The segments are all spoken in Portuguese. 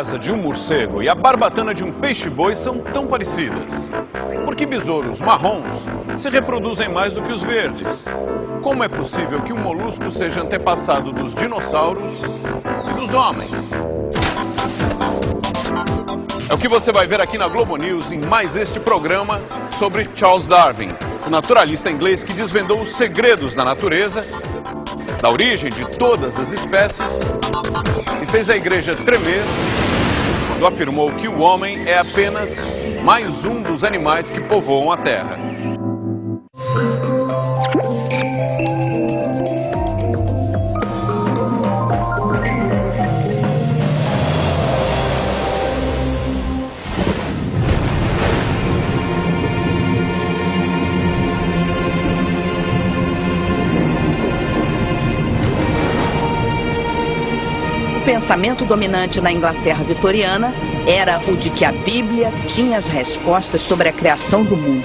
asa de um morcego e a barbatana de um peixe-boi são tão parecidas? Por que besouros marrons se reproduzem mais do que os verdes? Como é possível que um molusco seja antepassado dos dinossauros e dos homens? É o que você vai ver aqui na Globo News em mais este programa sobre Charles Darwin, o naturalista inglês que desvendou os segredos da natureza, da origem de todas as espécies e fez a igreja tremer quando afirmou que o homem é apenas mais um dos animais que povoam a Terra. O pensamento dominante na Inglaterra vitoriana era o de que a Bíblia tinha as respostas sobre a criação do mundo.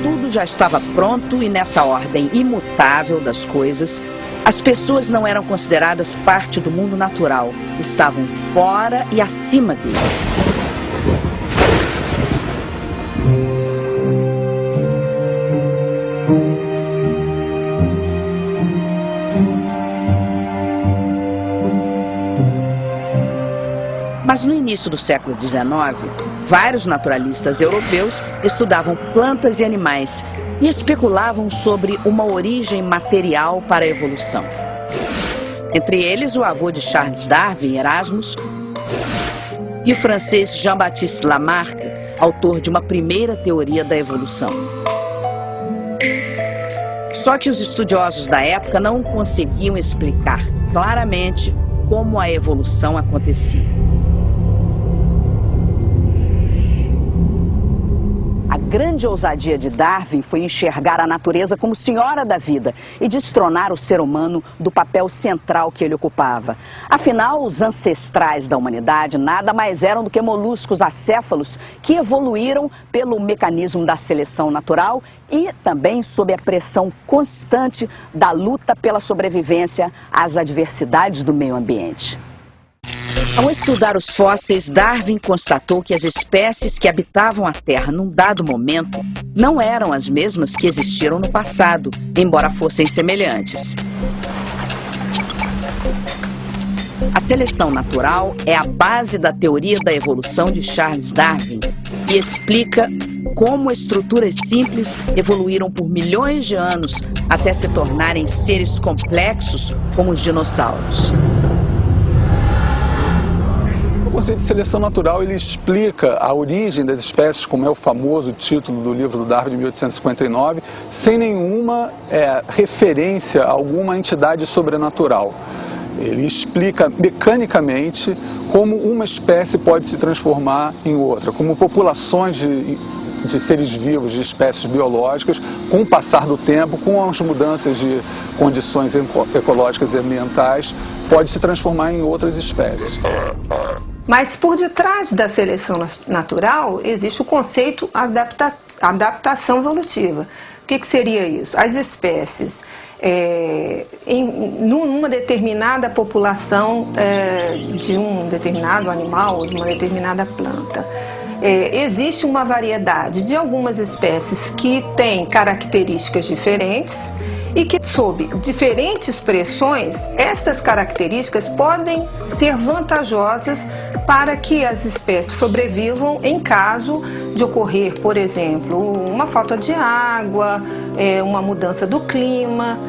Tudo já estava pronto e nessa ordem imutável das coisas, as pessoas não eram consideradas parte do mundo natural, estavam fora e acima dele. Mas no início do século XIX, vários naturalistas europeus estudavam plantas e animais e especulavam sobre uma origem material para a evolução. Entre eles, o avô de Charles Darwin, Erasmus, e o francês Jean-Baptiste Lamarck, autor de uma primeira teoria da evolução. Só que os estudiosos da época não conseguiam explicar claramente como a evolução acontecia. A grande ousadia de Darwin foi enxergar a natureza como senhora da vida e destronar o ser humano do papel central que ele ocupava. Afinal, os ancestrais da humanidade nada mais eram do que moluscos acéfalos que evoluíram pelo mecanismo da seleção natural e também sob a pressão constante da luta pela sobrevivência às adversidades do meio ambiente. Ao estudar os fósseis, Darwin constatou que as espécies que habitavam a Terra num dado momento não eram as mesmas que existiram no passado, embora fossem semelhantes. A seleção natural é a base da teoria da evolução de Charles Darwin e explica como estruturas simples evoluíram por milhões de anos até se tornarem seres complexos como os dinossauros. O conceito de seleção natural ele explica a origem das espécies, como é o famoso título do livro do Darwin de 1859, sem nenhuma referência a alguma entidade sobrenatural. Ele explica mecanicamente como uma espécie pode se transformar em outra, como populações de seres vivos, de espécies biológicas, com o passar do tempo, com as mudanças de condições ecológicas e ambientais, pode se transformar em outras espécies. Mas por detrás da seleção natural existe o conceito adaptação evolutiva. O que seria isso? As espécies, numa determinada população de um determinado animal ou de uma determinada planta, existe uma variedade de algumas espécies que têm características diferentes e que, sob diferentes pressões, estas características podem ser vantajosas para que as espécies sobrevivam em caso de ocorrer, por exemplo, uma falta de água, uma mudança do clima.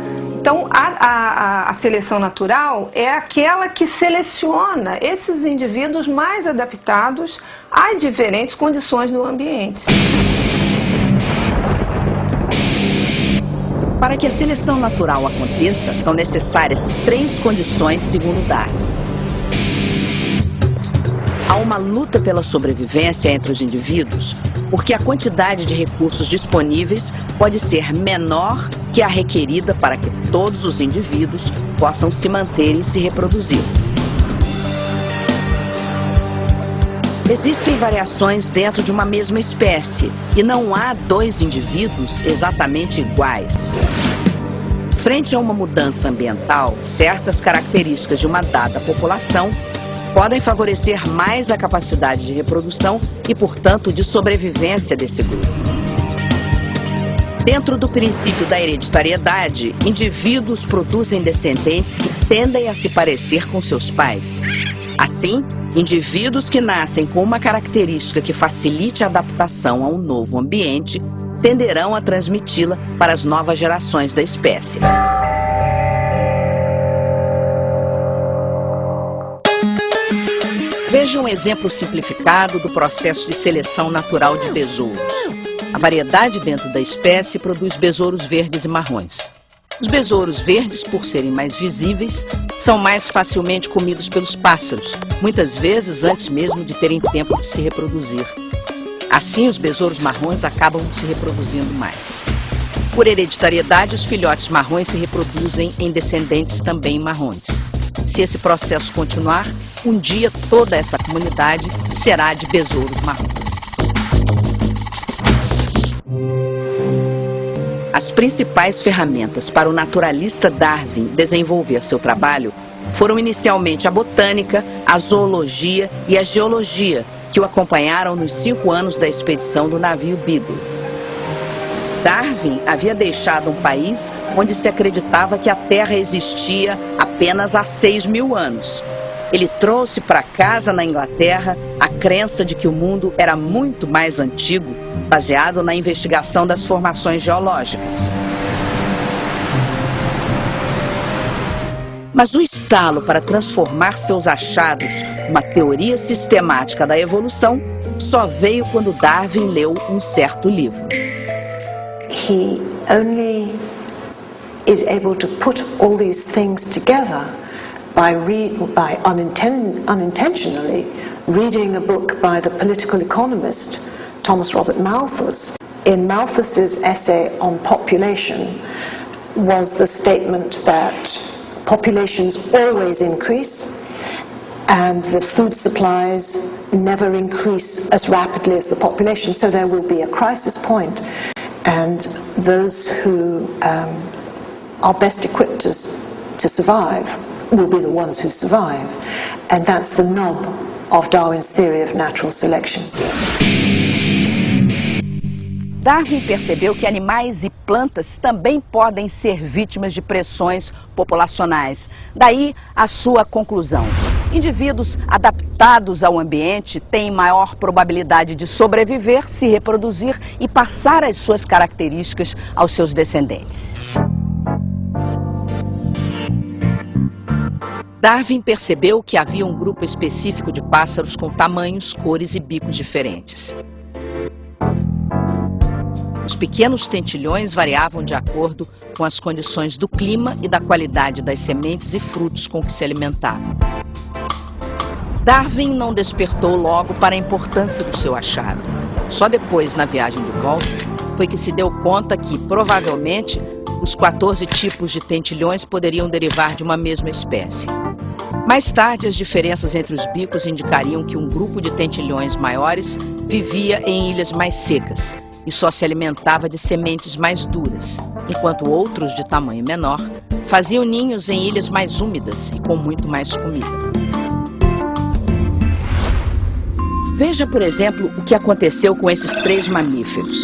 Então, a seleção natural é aquela que seleciona esses indivíduos mais adaptados a diferentes condições do ambiente. Para que a seleção natural aconteça, são necessárias 3 condições, segundo Darwin. Há uma luta pela sobrevivência entre os indivíduos, porque a quantidade de recursos disponíveis pode ser menor que a requerida para que todos os indivíduos possam se manter e se reproduzir. Existem variações dentro de uma mesma espécie e não há 2 indivíduos exatamente iguais. Frente a uma mudança ambiental, certas características de uma dada população podem favorecer mais a capacidade de reprodução e, portanto, de sobrevivência desse grupo. Dentro do princípio da hereditariedade, indivíduos produzem descendentes que tendem a se parecer com seus pais. Assim, indivíduos que nascem com uma característica que facilite a adaptação a um novo ambiente tenderão a transmiti-la para as novas gerações da espécie. Veja um exemplo simplificado do processo de seleção natural de besouros. A variedade dentro da espécie produz besouros verdes e marrons. Os besouros verdes, por serem mais visíveis, são mais facilmente comidos pelos pássaros, muitas vezes antes mesmo de terem tempo de se reproduzir. Assim, os besouros marrons acabam se reproduzindo mais. Por hereditariedade, os filhotes marrons se reproduzem em descendentes também marrons. Se esse processo continuar, um dia toda essa comunidade será de besouros marrons. As principais ferramentas para o naturalista Darwin desenvolver seu trabalho foram inicialmente a botânica, a zoologia e a geologia, que o acompanharam nos 5 anos da expedição do navio Beagle. Darwin havia deixado um país onde se acreditava que a Terra existia apenas há 6.000 anos. Ele trouxe para casa na Inglaterra a crença de que o mundo era muito mais antigo, baseado na investigação das formações geológicas. Mas o estalo para transformar seus achados numa teoria sistemática da evolução só veio quando Darwin leu um certo livro. He only is able to put all these things together by unintentionally reading a book by the political economist Thomas Robert Malthus. In Malthus's essay on population was the statement that populations always increase and the food supplies never increase as rapidly as the population, so there will be a crisis point, and those who are best equipped to survive will be the ones who survive. And that's the nub of Darwin's theory of natural selection. Darwin percebeu que animais e plantas também podem ser vítimas de pressões populacionais. Daí a sua conclusão: indivíduos adaptados ao ambiente têm maior probabilidade de sobreviver, se reproduzir e passar as suas características aos seus descendentes. Darwin percebeu que havia um grupo específico de pássaros com tamanhos, cores e bicos diferentes. Os pequenos tentilhões variavam de acordo com as condições do clima e da qualidade das sementes e frutos com que se alimentavam. Darwin não despertou logo para a importância do seu achado. Só depois, na viagem de volta, foi que se deu conta que, provavelmente, os 14 tipos de tentilhões poderiam derivar de uma mesma espécie. Mais tarde, as diferenças entre os bicos indicariam que um grupo de tentilhões maiores vivia em ilhas mais secas e só se alimentava de sementes mais duras, enquanto outros de tamanho menor faziam ninhos em ilhas mais úmidas e com muito mais comida. Veja, por exemplo, o que aconteceu com esses 3 mamíferos.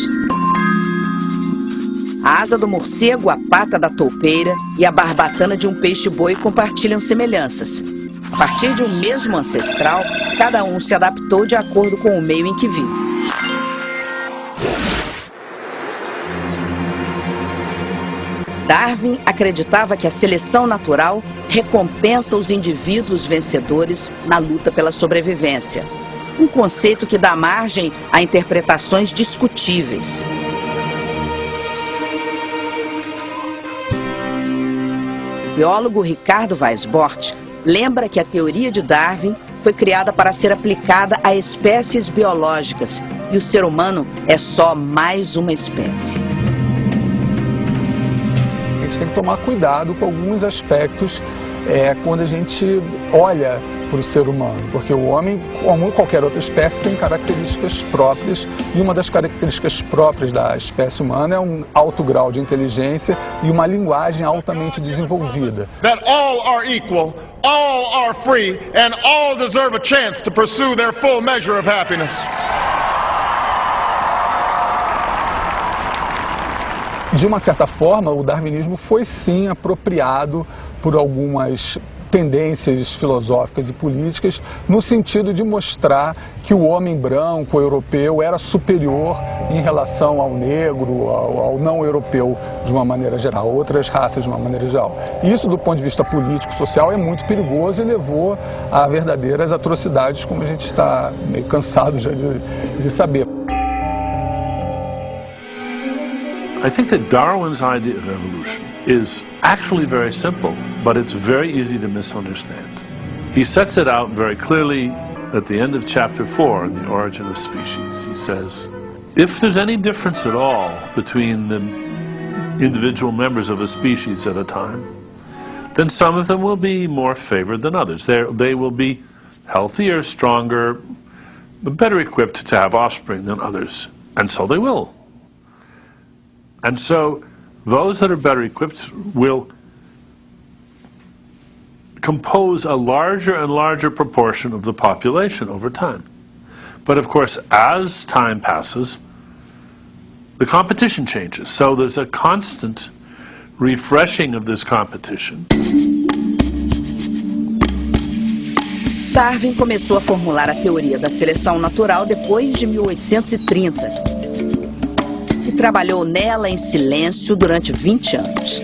A asa do morcego, a pata da toupeira e a barbatana de um peixe-boi compartilham semelhanças. A partir de um mesmo ancestral, cada um se adaptou de acordo com o meio em que vive. Darwin acreditava que a seleção natural recompensa os indivíduos vencedores na luta pela sobrevivência. Um conceito que dá margem a interpretações discutíveis. O biólogo Ricardo Weisbord lembra que a teoria de Darwin foi criada para ser aplicada a espécies biológicas e o ser humano é só mais uma espécie. A gente tem que tomar cuidado com alguns aspectos quando a gente olha para o ser humano, porque o homem, como qualquer outra espécie, tem características próprias, e uma das características próprias da espécie humana é um alto grau de inteligência e uma linguagem altamente desenvolvida. That all are equal, all are free, and all deserve a chance to pursue their full measure of happiness. De uma certa forma, o darwinismo foi sim apropriado por algumas tendências filosóficas e políticas no sentido de mostrar que o homem branco, o europeu, era superior em relação ao negro, ao não europeu de uma maneira geral, outras raças de uma maneira geral. Isso, do ponto de vista político, social, é muito perigoso e levou a verdadeiras atrocidades, como a gente está meio cansado já de saber. I think that Darwin's idea of evolution is actually very simple, but it's very easy to misunderstand. He sets it out very clearly at the end of chapter 4, in The Origin of Species. He says, if there's any difference at all between the individual members of a species at a time, then some of them will be more favored than others. They will be healthier, stronger, better equipped to have offspring than others, and so they will. And so those that are better equipped will compose a larger and larger proportion of the population over time. But of course, as time passes, the competition changes. So there's a constant refreshing of this competition. Darwin começou a formular a teoria da seleção natural depois de 1830. E trabalhou nela em silêncio durante 20 anos.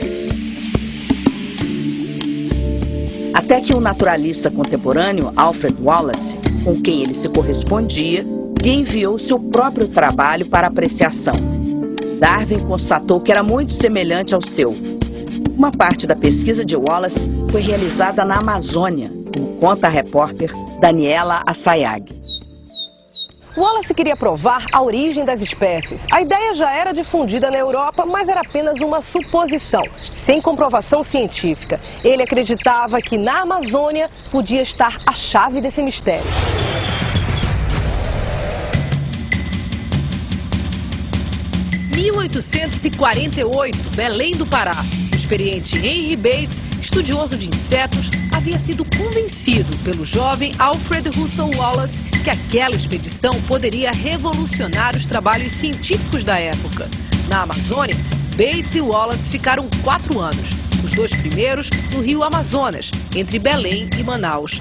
Até que o naturalista contemporâneo Alfred Wallace, com quem ele se correspondia, lhe enviou seu próprio trabalho para apreciação. Darwin constatou que era muito semelhante ao seu. Uma parte da pesquisa de Wallace foi realizada na Amazônia, como conta a repórter Daniela Assayag. Wallace queria provar a origem das espécies. A ideia já era difundida na Europa, mas era apenas uma suposição, sem comprovação científica. Ele acreditava que na Amazônia podia estar a chave desse mistério. Em 1848, Belém do Pará. O experiente Henry Bates, estudioso de insetos, havia sido convencido pelo jovem Alfred Russel Wallace que aquela expedição poderia revolucionar os trabalhos científicos da época. Na Amazônia, Bates e Wallace ficaram 4 anos, os 2 primeiros no rio Amazonas, entre Belém e Manaus.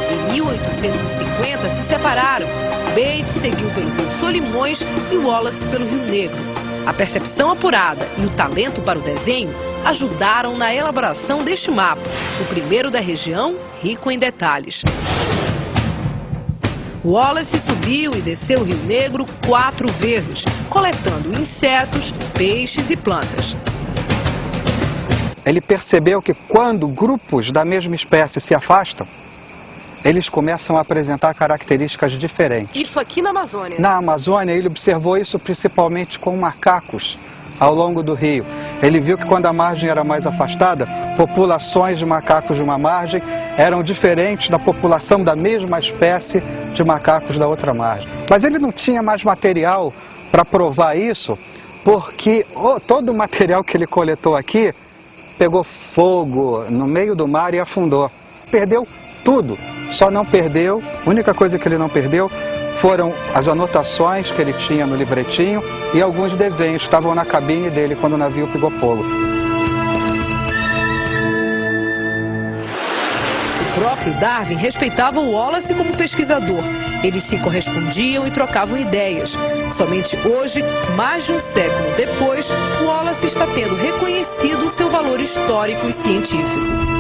Em 1850 se separaram. Bates seguiu pelo rio Solimões e Wallace pelo Rio Negro. A percepção apurada e o talento para o desenho ajudaram na elaboração deste mapa, o primeiro da região, rico em detalhes. Wallace subiu e desceu o Rio Negro 4 vezes, coletando insetos, peixes e plantas. Ele percebeu que quando grupos da mesma espécie se afastam, eles começam a apresentar características diferentes. Isso aqui na Amazônia? Na Amazônia, ele observou isso principalmente com macacos ao longo do rio. Ele viu que quando a margem era mais afastada, populações de macacos de uma margem eram diferentes da população da mesma espécie de macacos da outra margem. Mas ele não tinha mais material para provar isso, porque todo o material que ele coletou aqui pegou fogo no meio do mar e afundou. Perdeu tudo, só não perdeu, a única coisa que ele não perdeu foram as anotações que ele tinha no livretinho e alguns desenhos que estavam na cabine dele quando o navio pegou fogo. O próprio Darwin respeitava o Wallace como pesquisador. Eles se correspondiam e trocavam ideias. Somente hoje, mais de um século depois, Wallace está tendo reconhecido seu valor histórico e científico.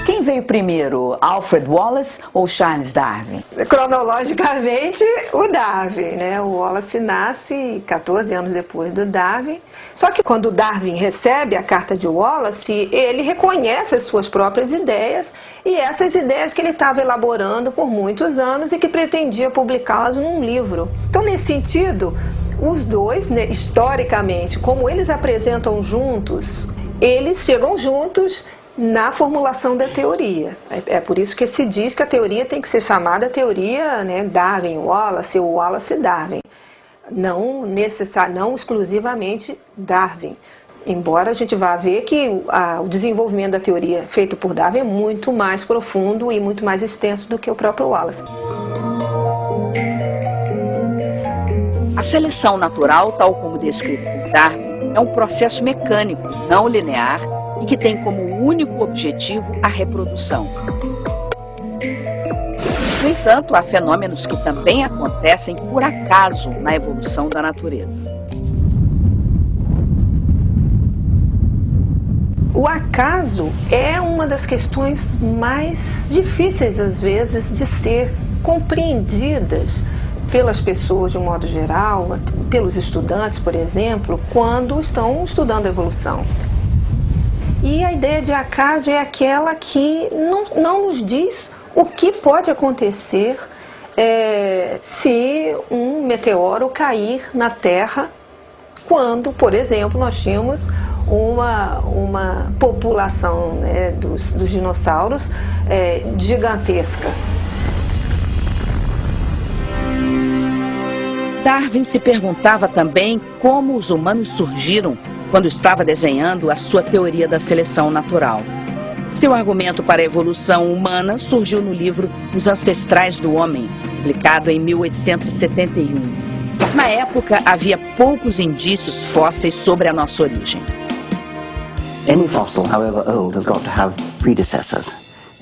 Quem veio primeiro, Alfred Wallace ou Charles Darwin? Cronologicamente, o Darwin, né? O Wallace nasce 14 anos depois do Darwin. Só que quando o Darwin recebe a carta de Wallace, ele reconhece as suas próprias ideias e essas ideias que ele estava elaborando por muitos anos e que pretendia publicá-las num livro. Então, nesse sentido, os dois, né, historicamente, como eles apresentam juntos, eles chegam juntos na formulação da teoria. É por isso que se diz que a teoria tem que ser chamada teoria, né, Darwin-Wallace ou Wallace-Darwin. Não exclusivamente Darwin. Embora a gente vá ver que o desenvolvimento da teoria feito por Darwin é muito mais profundo e muito mais extenso do que o próprio Wallace. A seleção natural, tal como descrito por Darwin, é um processo mecânico, não linear, e que tem como único objetivo a reprodução. No entanto, há fenômenos que também acontecem por acaso na evolução da natureza. O acaso é uma das questões mais difíceis, às vezes, de ser compreendidas pelas pessoas de um modo geral, pelos estudantes, por exemplo, quando estão estudando a evolução. E a ideia de acaso é aquela que não nos diz o que pode acontecer se um meteoro cair na Terra quando, por exemplo, nós tínhamos uma população, né, dos dinossauros gigantesca. Darwin se perguntava também como os humanos surgiram quando estava desenhando a sua teoria da seleção natural. Seu argumento para a evolução humana surgiu no livro Os Ancestrais do Homem, publicado em 1871. Na época, havia poucos indícios fósseis sobre a nossa origem. Any fossil, however old, has got to have predecessors.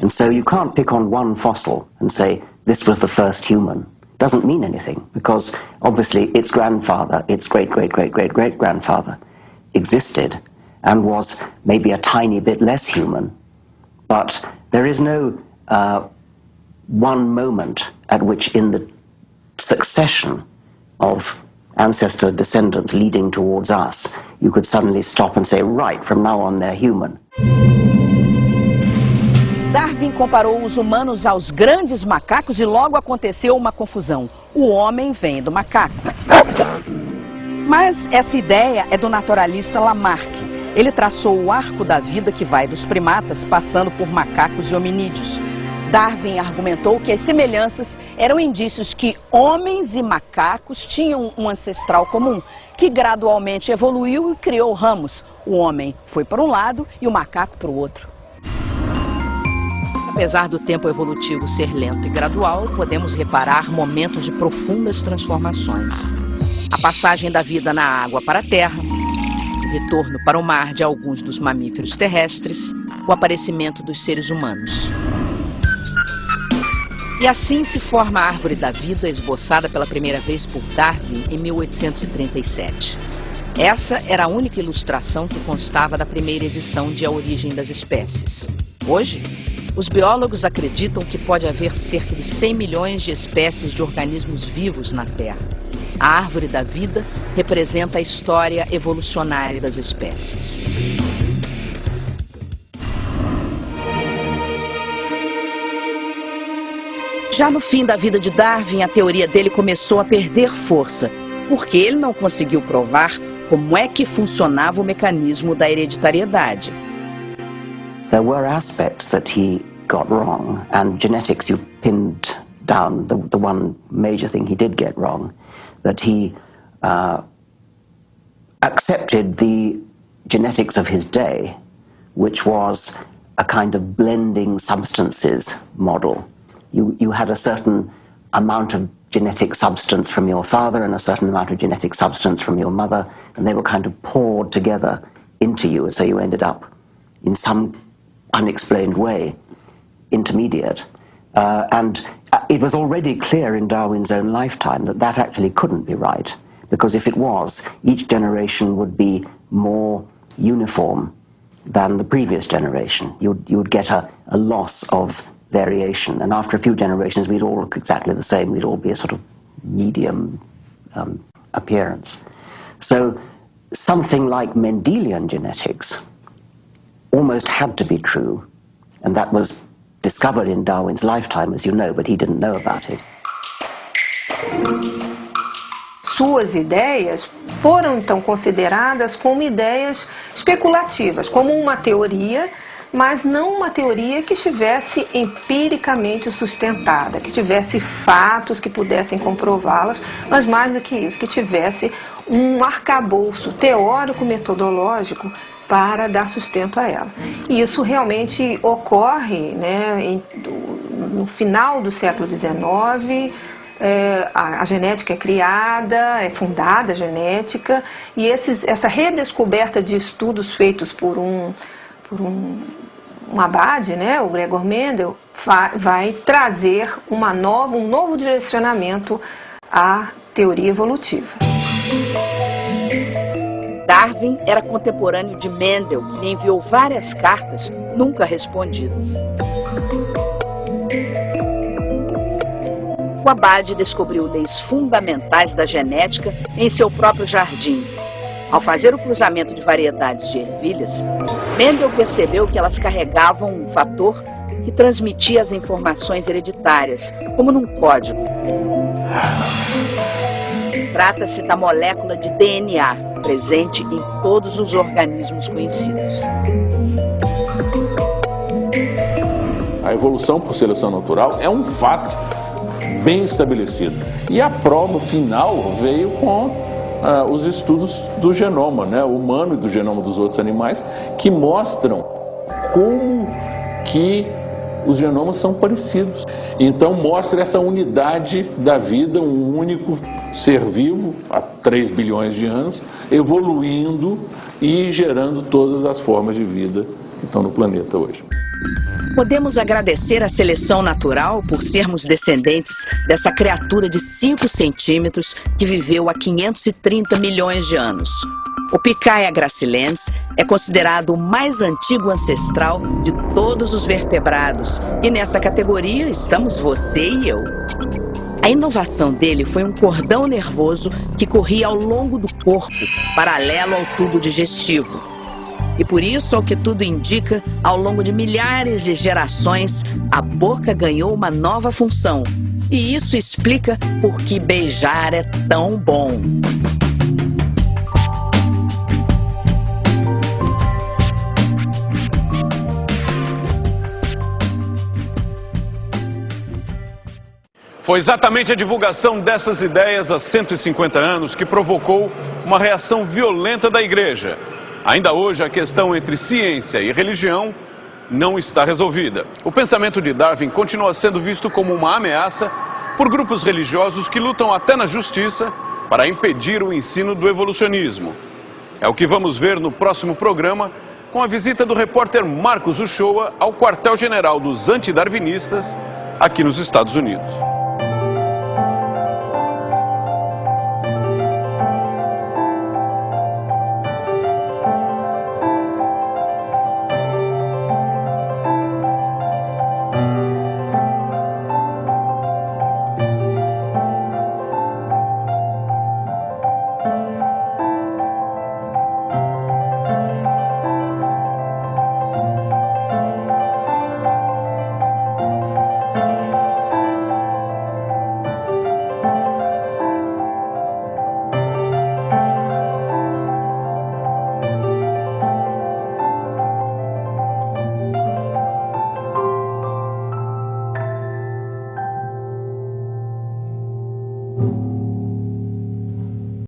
And so you can't pick on one fossil and say, this was the first human. Doesn't mean anything, because obviously its grandfather, its great-great-great-great-great-grandfather existed and was maybe a tiny bit less human. But there is no one moment at which in the succession of ancestor descendants leading towards us, you could suddenly stop and say, right, from now on they're human. Darwin comparou os humanos aos grandes macacos e logo aconteceu uma confusão. O homem vem do macaco. Mas essa ideia é do naturalista Lamarck. Ele traçou o arco da vida que vai dos primatas, passando por macacos e hominídeos. Darwin argumentou que as semelhanças eram indícios que homens e macacos tinham um ancestral comum, que gradualmente evoluiu e criou ramos. O homem foi para um lado e o macaco para o outro. Apesar do tempo evolutivo ser lento e gradual, podemos reparar momentos de profundas transformações. A passagem da vida na água para a terra, o retorno para o mar de alguns dos mamíferos terrestres, o aparecimento dos seres humanos. E assim se forma a árvore da vida, esboçada pela primeira vez por Darwin em 1837. Essa era a única ilustração que constava da primeira edição de A Origem das Espécies. Hoje, os biólogos acreditam que pode haver cerca de 100 milhões de espécies de organismos vivos na Terra. A árvore da vida representa a história evolucionária das espécies. Já no fim da vida de Darwin, a teoria dele começou a perder força, porque ele não conseguiu provar como é que funcionava o mecanismo da hereditariedade. There were aspects that he got wrong, and genetics you pinned down the one major thing he did get wrong, that he accepted the genetics of his day, which was a kind of blending substances model. You had a certain amount of genetic substance from your father and a certain amount of genetic substance from your mother, and they were kind of poured together into you, and so you ended up in some unexplained way intermediate. And it was already clear in Darwin's own lifetime that that actually couldn't be right, because if it was, each generation would be more uniform than the previous generation. You would get a loss of variation, and after a few generations we'd all look exactly the same. We'd all be a sort of medium appearance. So something like Mendelian genetics almost had to be true, and that was discovered in Darwin's lifetime, as you know, but he didn't know about it. suas ideias foram então consideradas como ideias especulativas, como uma teoria, mas não uma teoria que estivesse empiricamente sustentada, que tivesse fatos que pudessem comprová-las, mas mais do que isso, que tivesse um arcabouço teórico-metodológico para dar sustento a ela. E isso realmente ocorre, né, no final do século XIX. A genética é criada, é fundada a genética, e essa redescoberta de estudos feitos por um abade, né, o Gregor Mendel, vai trazer um novo direcionamento à teoria evolutiva. Darwin era contemporâneo de Mendel, que lhe enviou várias cartas nunca respondidas. O abade descobriu leis fundamentais da genética em seu próprio jardim. Ao fazer o cruzamento de variedades de ervilhas, Mendel percebeu que elas carregavam um fator que transmitia as informações hereditárias, como num código. Trata-se da molécula de DNA, presente em todos os organismos conhecidos. A evolução por seleção natural é um fato bem estabelecido. E a prova final veio com os estudos do genoma, né, humano e do genoma dos outros animais, que mostram como que os genomas são parecidos. Então mostra essa unidade da vida, um único ser vivo há 3 bilhões de anos, evoluindo e gerando todas as formas de vida que estão no planeta hoje. Podemos agradecer à seleção natural por sermos descendentes dessa criatura de 5 centímetros que viveu há 530 milhões de anos. O Picaia gracilens é considerado o mais antigo ancestral de todos os vertebrados, e nessa categoria estamos você e eu. A inovação dele foi um cordão nervoso que corria ao longo do corpo, paralelo ao tubo digestivo. E por isso, ao que tudo indica, ao longo de milhares de gerações, a boca ganhou uma nova função. E isso explica por que beijar é tão bom. Foi exatamente a divulgação dessas ideias há 150 anos que provocou uma reação violenta da Igreja. Ainda hoje, a questão entre ciência e religião não está resolvida. O pensamento de Darwin continua sendo visto como uma ameaça por grupos religiosos que lutam até na justiça para impedir o ensino do evolucionismo. É o que vamos ver no próximo programa, com a visita do repórter Marcos Uchoa ao quartel-general dos antidarwinistas aqui nos Estados Unidos.